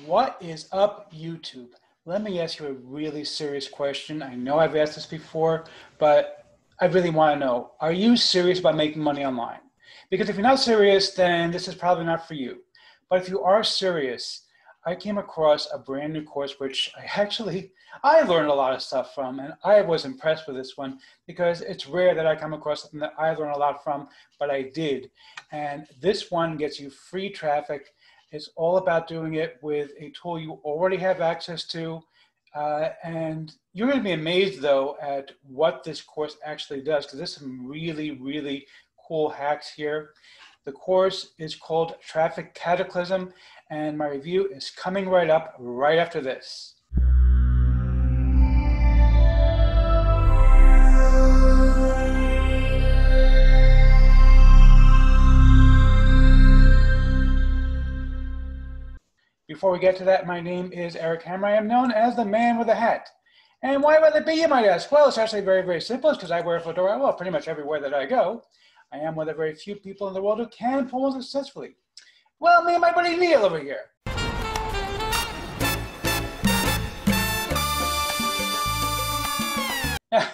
What is up, YouTube? Let me ask you a really serious question. I know I've asked this before, but I really want to know, are you serious about making money online? Because if you're not serious, then this is probably not for you. But if you are serious, I came across a brand new course, which I learned a lot of stuff from, and I was impressed with this one because it's rare that I come across something that I learn a lot from, but I did. And this one gets you free traffic. It's all about doing it with a tool you already have access to. And you're going to be amazed, though, at what this course actually does, because there's some really, really cool hacks here. The course is called Traffic Cataclysm, and my review is coming right up right after this. Before we get to that, my name is Eric Hammer. I am known as the man with a hat. And why would it be, you might ask? Well, it's actually very, very simple. It's because I wear a fedora, well, pretty much everywhere that I go. I am one of the very few people in the world who can pull successfully. Well, me and my buddy Neil over here. Now,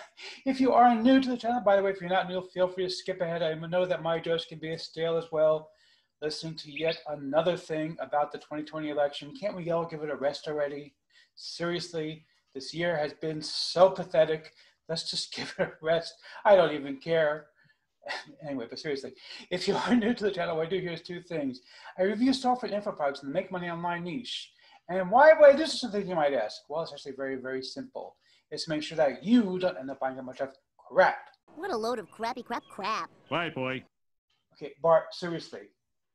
if you are new to the channel, by the way, if you're not new, feel free to skip ahead. I know that my jokes can be stale as well. Listening to yet another thing about the 2020 election. Can't we all give it a rest already? Seriously, this year has been so pathetic. Let's just give it a rest. I don't even care. Anyway, but seriously, if you are new to the channel, what I do here is two things. I review software and info products in the make money online niche. And why would I do this? Is something you might ask. Well, it's actually very, very simple. It's to make sure that you don't end up buying a bunch of crap. What a load of crappy crap. Right, boy. Okay, Bart, seriously.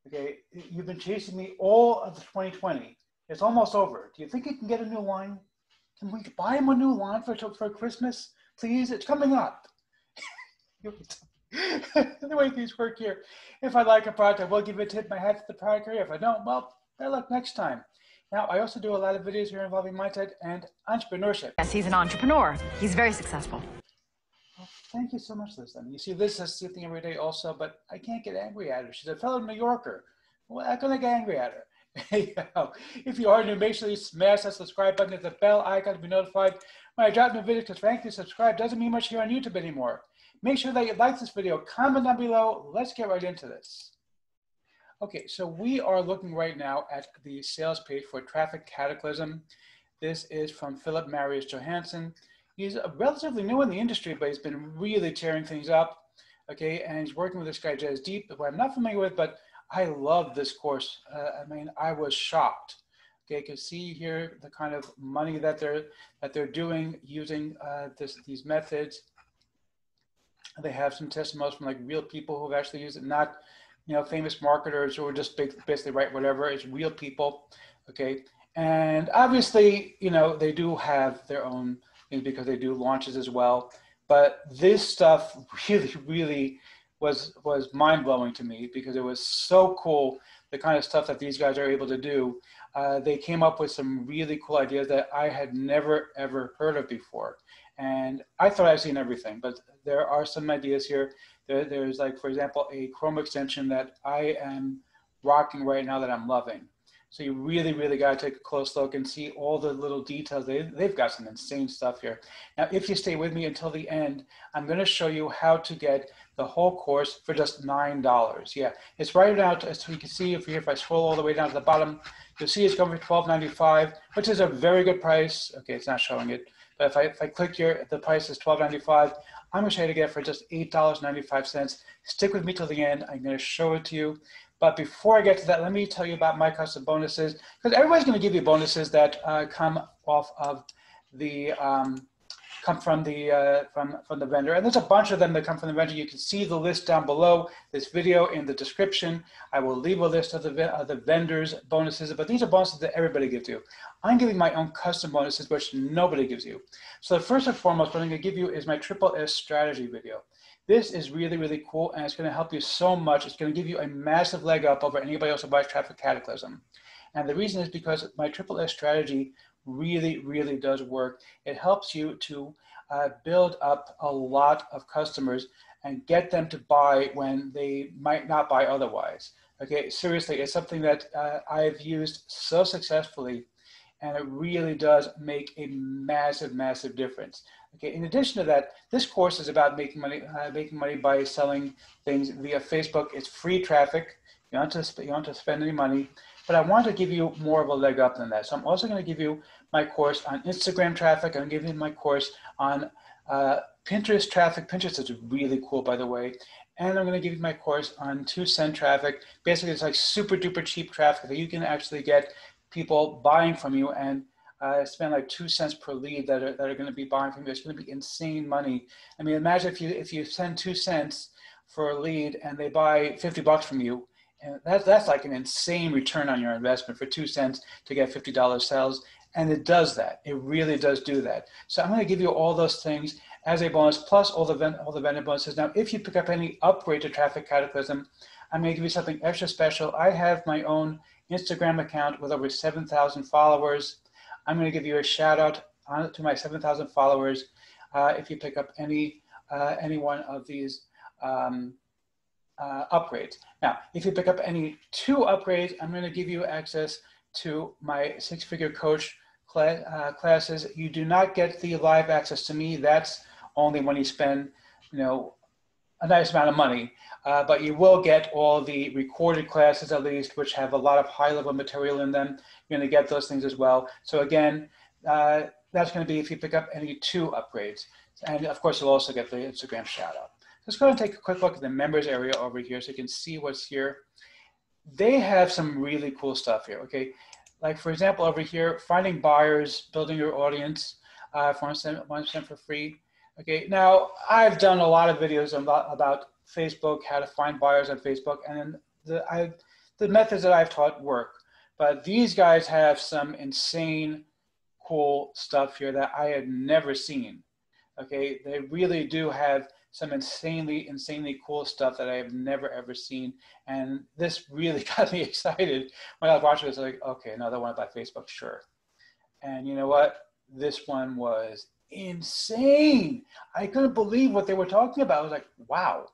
Okay, you've been chasing me all of the 2020. It's almost over. Do you think you can get a new line? Can we buy him a new line for Christmas? Please, it's coming up. The way things work here, if I like a product, I will give it a tip my hat to the product area. If I don't, well, better luck next time. Now, I also do a lot of videos here involving mindset and entrepreneurship. Yes, he's an entrepreneur. He's very successful. Well, thank you so much, Liz. You see, Liz has something every day also, but I can't get angry at her. She's a fellow New Yorker. Well, I'm going to get angry at her. If you are new, make sure you smash that subscribe button, hit the bell icon to be notified when I drop new videos, because frankly, subscribe doesn't mean much here on YouTube anymore. Make sure that you like this video, comment down below. Let's get right into this. Okay, so we are looking right now at the sales page for Traffic Cataclysm. This is from Philip Marius Johansson. He's relatively new in the industry, but he's been really tearing things up. Okay, and he's working with this guy, Jez Deep, who I'm not familiar with, but I love this course. I mean, I was shocked. Okay, you can see here the kind of money that they're doing using these methods. They have some testimonials from like real people who've actually used it, not famous marketers who are just basically write whatever. It's real people. Okay, and obviously they do have their own things because they do launches as well. But this stuff really was mind-blowing to me because it was so cool, the kind of stuff that these guys are able to do. They came up with some really cool ideas that I had never, ever heard of before. And I thought I'd seen everything, but there are some ideas here. There's like, for example, a Chrome extension that I am rocking right now that I'm loving. So you really, really got to take a close look and see all the little details. They've got some insane stuff here. Now, if you stay with me until the end, I'm going to show you how to get the whole course for just $9. Yeah, it's right out, as you can see if I scroll all the way down to the bottom, you'll see it's going for $12.95, which is a very good price. Okay, it's not showing it. But if I click here, the price is $12.95. I'm going to show you to get it for just $8.95. Stick with me till the end. I'm going to show it to you. But before I get to that, let me tell you about my custom bonuses, because everybody's going to give you bonuses that come off of the come from the vendor, and there's a bunch of them that come from the vendor. You can see the list down below this video in the description. I will leave a list of the vendors' bonuses, but these are bonuses that everybody gives you. I'm giving my own custom bonuses, which nobody gives you. So the first and foremost, what I'm going to give you is my Triple S strategy video. This is really, really cool, and it's going to help you so much. It's going to give you a massive leg up over anybody else who buys Traffic Cataclysm. And the reason is because my Triple S strategy really, really does work. It helps you to build up a lot of customers and get them to buy when they might not buy otherwise. Okay, seriously, it's something that I've used so successfully, and it really does make a massive, massive difference. Okay, in addition to that, this course is about making money by selling things via Facebook. It's free traffic. You don't have to spend any money, but I want to give you more of a leg up than that. So I'm also going to give you my course on Instagram traffic. I'm giving you my course on Pinterest traffic. Pinterest is really cool, by the way. And I'm going to give you my course on 2 cent traffic. Basically, it's like super duper cheap traffic that you can actually get people buying from you and spend like 2 cents per lead that are going to be buying from you. It's going to be insane money. I mean, imagine if you send 2 cents for a lead and they buy $50 from you, and that's like an insane return on your investment for 2 cents to get $50 sales. And it does that. It really does do that. So I'm going to give you all those things as a bonus, plus all the vendor bonuses. Now, if you pick up any upgrade to Traffic Cataclysm, I'm going to give you something extra special. I have my own Instagram account with over 7,000 followers. I'm going to give you a shout out to my 7,000 followers if you pick up any one of these upgrades. Now, if you pick up any 2 upgrades, I'm going to give you access to my 6-figure coach classes. You do not get the live access to me. That's only when you spend, a nice amount of money. But you will get all the recorded classes, at least, which have a lot of high-level material in them. You're going to get those things as well. So again, that's going to be if you pick up any 2 upgrades. And of course, you'll also get the Instagram shout out. Let's go and take a quick look at the members area over here so you can see what's here. They have some really cool stuff here, okay? Like, for example, over here, finding buyers, building your audience for 1% for free. Okay, now I've done a lot of videos about Facebook, how to find buyers on Facebook, and the methods that I've taught work. But these guys have some insane cool stuff here that I had never seen. Okay, they really do have some insanely cool stuff that I have never ever seen, and this really got me excited when I was watching this. Like, okay, another one by Facebook, sure. And you know what? This one was insane. I couldn't believe what they were talking about. I was like, wow,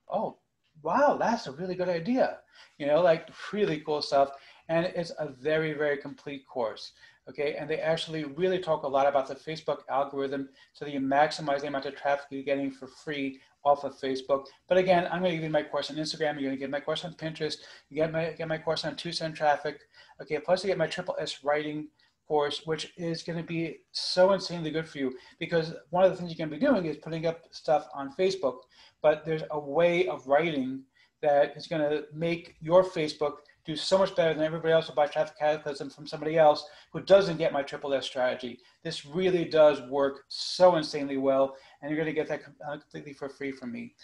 oh, wow, that's a really good idea. Like really cool stuff. And it's a very, very complete course. Okay, and they actually really talk a lot about the Facebook algorithm so that you maximize the amount of traffic you're getting for free off of Facebook. But again, I'm going to give you my course on Instagram. You're going to get my course on Pinterest. You get my course on 2-cent traffic. Okay, plus you get my Triple S writing course, which is going to be so insanely good for you, because one of the things you're going to be doing is putting up stuff on Facebook, but there's a way of writing that is going to make your Facebook do so much better than everybody else who buys Traffic Cataclysm from somebody else who doesn't get my Triple S strategy. This really does work so insanely well, and you're going to get that completely for free from me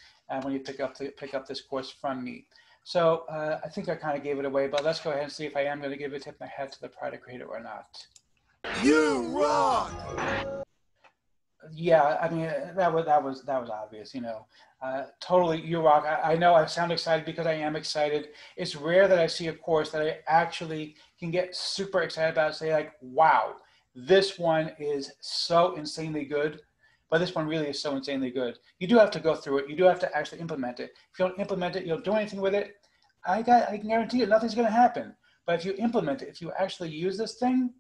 when you pick up this course from me. So I think I kind of gave it away, but let's go ahead and see if I am going to give a tip my hat to the product creator or not. You rock! Yeah, I mean that was obvious, totally, you rock. I know I sound excited because I am excited. It's rare that I see a course that I actually can get super excited about and say like, wow, this one is so insanely good. But this one really is so insanely good. You do have to go through it. You do have to actually implement it. If you don't implement it, you don't do anything with it, I can guarantee you nothing's going to happen. But if you implement it, if you actually use this thing,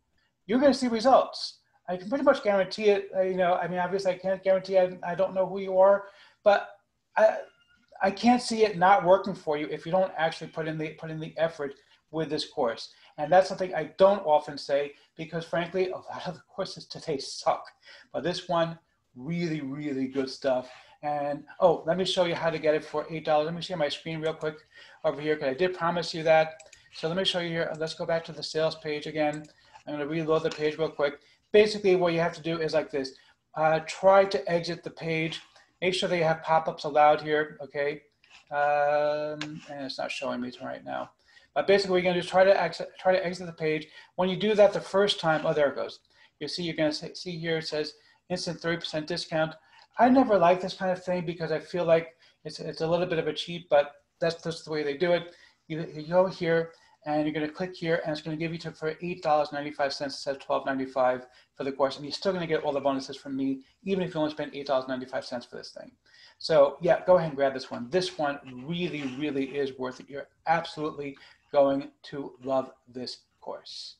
you're going to see results. I can pretty much guarantee it. I mean, obviously I can't guarantee I don't know who you are, but I can't see it not working for you if you don't actually put in the effort with this course. And that's something I don't often say because frankly, a lot of the courses today suck. But this one, really, really good stuff. And oh, let me show you how to get it for $8. Let me share my screen real quick over here because I did promise you that. So let me show you here. Let's go back to the sales page again. I'm going to reload the page real quick. Basically, what you have to do is like this. Try to exit the page. Make sure that you have pop-ups allowed here, okay? And it's not showing me right now. But basically, what you're going to do is try to exit the page. When you do that the first time, oh, there it goes. You're going to see here it says instant 30% discount. I never like this kind of thing because I feel like it's a little bit of a cheat, but that's just the way they do it. You go here, and you're going to click here, and it's going to give you to for $8.95 instead of $12.95 for the course, and you're still going to get all the bonuses from me, even if you only spend $8.95 for this thing. So yeah, go ahead and grab this one. This one really, really is worth it. You're absolutely going to love this course.